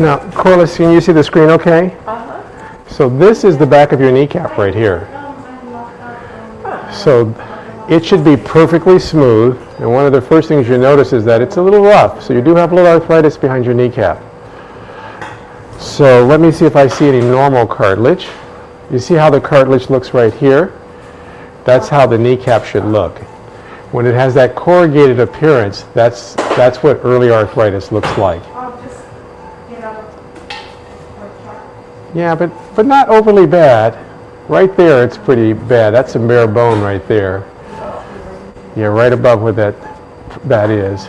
Now, Corliss, can you see the screen okay? Uh-huh. So this is the back of your kneecap right here. So it should be perfectly smooth, and one of the first things you notice is that it's a little rough, so you do have a little arthritis behind your kneecap. So let me see if I see any normal cartilage. You see how the cartilage looks right here? That's how the kneecap should look. When it has that corrugated appearance, that's what early arthritis looks like. Yeah, but not overly bad. Right there, it's pretty bad. That's some bare bone right there. Yeah, right above where that is.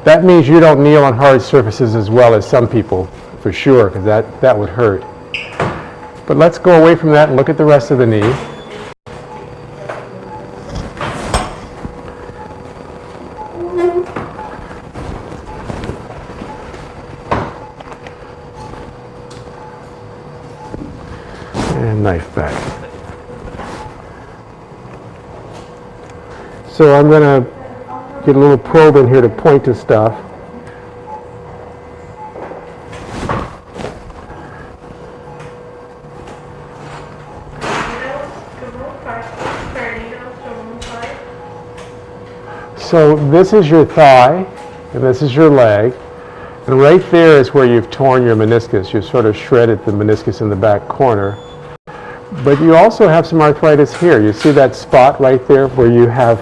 That means you don't kneel on hard surfaces as well as some people, for sure, because that would hurt. But let's go away from that and look at the rest of the knee. And knife back. So I'm going to get a little probe in here to point to stuff. So this is your thigh, and this is your leg. And right there is where you've torn your meniscus. You've sort of shredded the meniscus in the back corner. But you also have some arthritis here. You see that spot right there where you have,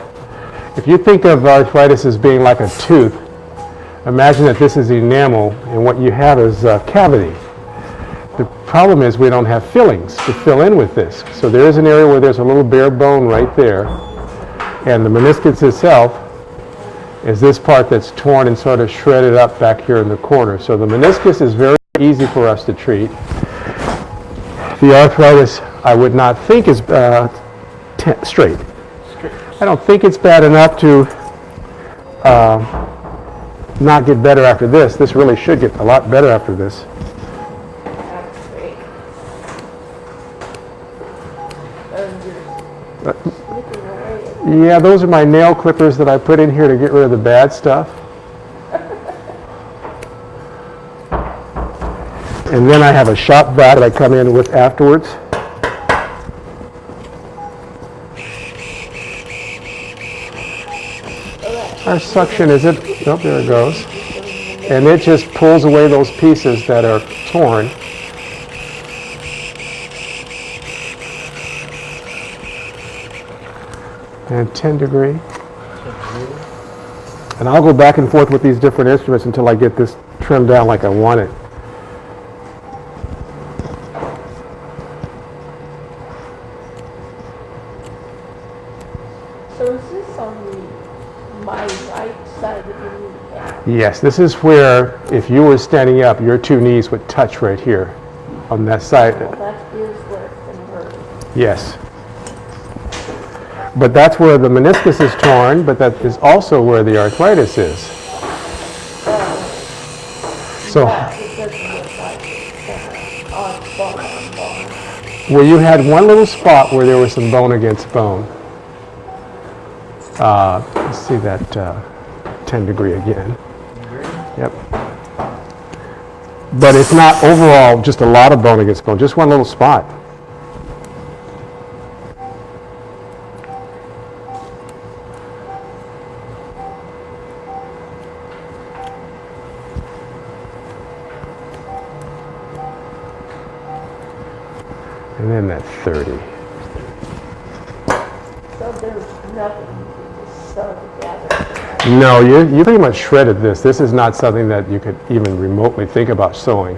if you think of arthritis as being like a tooth, imagine that this is enamel and what you have is a cavity. The problem is we don't have fillings to fill in with this. So there is an area where there's a little bare bone right there, and the meniscus itself is this part that's torn and sort of shredded up back here in the corner. So the meniscus is very easy for us to treat. The arthritis, I would not think is straight. I don't think it's bad enough to not get better after this. This really should get a lot better after this. Yeah, those are my nail clippers that I put in here to get rid of the bad stuff. And then I have a shop vac that I come in with afterwards. Our suction is it? Oh, there it goes. And it just pulls away those pieces that are torn. And 10 degree. And I'll go back and forth with these different instruments until I get this trimmed down like I want it. So is this on my right side of the kneecap? Yes, this is where if you were standing up, your two knees would touch right here on that side. Well, that is where it's going to hurt. Yes. But that's where the meniscus is torn, but that is also where the arthritis is. So, well, you had one little spot where there was some bone against bone. Let's see that 10 degree again. Yep. But it's not overall just a lot of bone against bone, just one little spot. And then that 30. So there's nothing you just sew together. No, you pretty much shredded this. This is not something that you could even remotely think about sewing.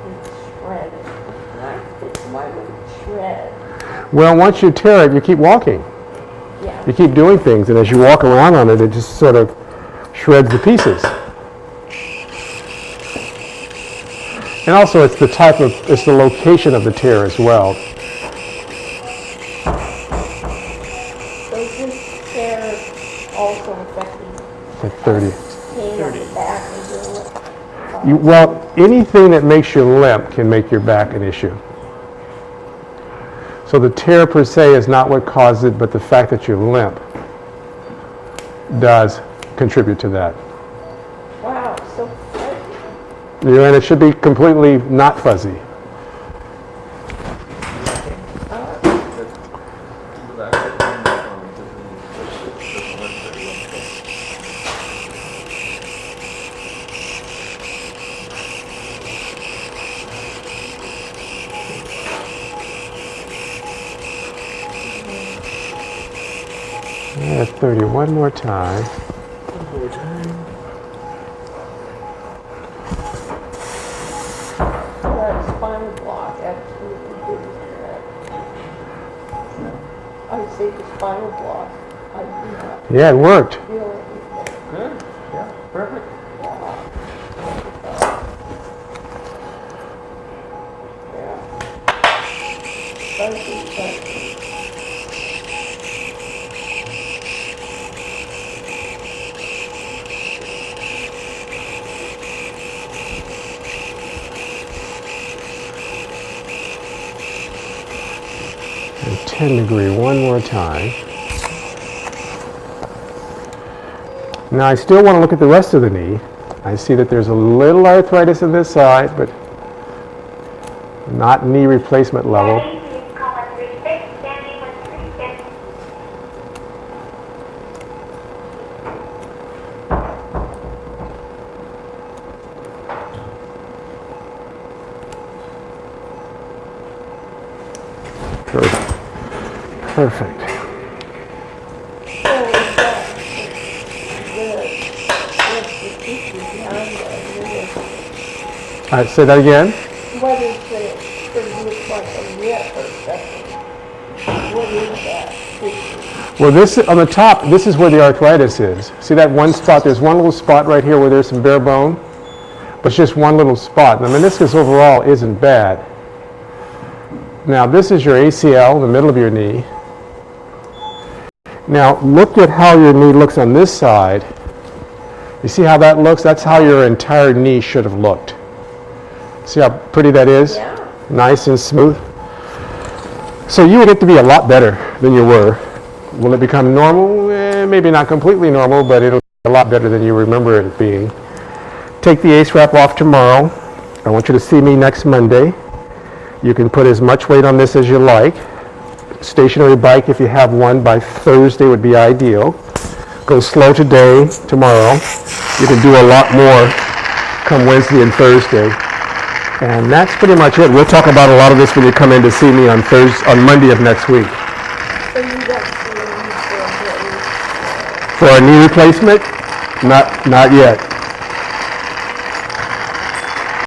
It's shredded. Why would it shred? Well, once you tear it, you keep walking. Yeah. You keep doing things, and as you walk around on it, it just sort of shreds the pieces. And also, it's the location of the tear as well. So is this tear also affecting At 30. pain on the back and your Well, anything that makes you limp can make your back an issue. So the tear per se is not what caused it, but the fact that you're limp does contribute to that. Wow. so fuzzy. And it should be completely not fuzzy. Yeah, 30, one more time. That spinal block absolutely didn't correct. I say the spinal block, I do not Yeah, it worked. feel anything. Good. Yeah, perfect. Yeah. Fuzzy, fuzzy. And 10 degree, one more time. Now I still want to look at the rest of the knee. I see that there's a little arthritis in this side, but not knee replacement level. Perfect. So is that what's the tissue behind the meniscus? All right, say that again. What is it? It looks like a lip or something. What is that tissue? Well, this on the top, this is where the arthritis is. See that one spot? There's one little spot right here where there's some bare bone, but it's just one little spot. The meniscus overall isn't bad. Now, this is your ACL, the middle of your knee. Now, look at how your knee looks on this side. You see how that looks? That's how your entire knee should have looked. See how pretty that is? Yeah. Nice and smooth. So you would get to be a lot better than you were. Will it become normal? Maybe not completely normal, but it'll be a lot better than you remember it being. Take the ACE wrap off tomorrow. I want you to see me next Monday. You can put as much weight on this as you like. Stationary bike, if you have one, by Thursday would be ideal. Go slow today, tomorrow. You can do a lot more come Wednesday and Thursday. And that's pretty much it. We'll talk about a lot of this when you come in to see me on Monday of next week. So you don't see any For a knee replacement? Not yet.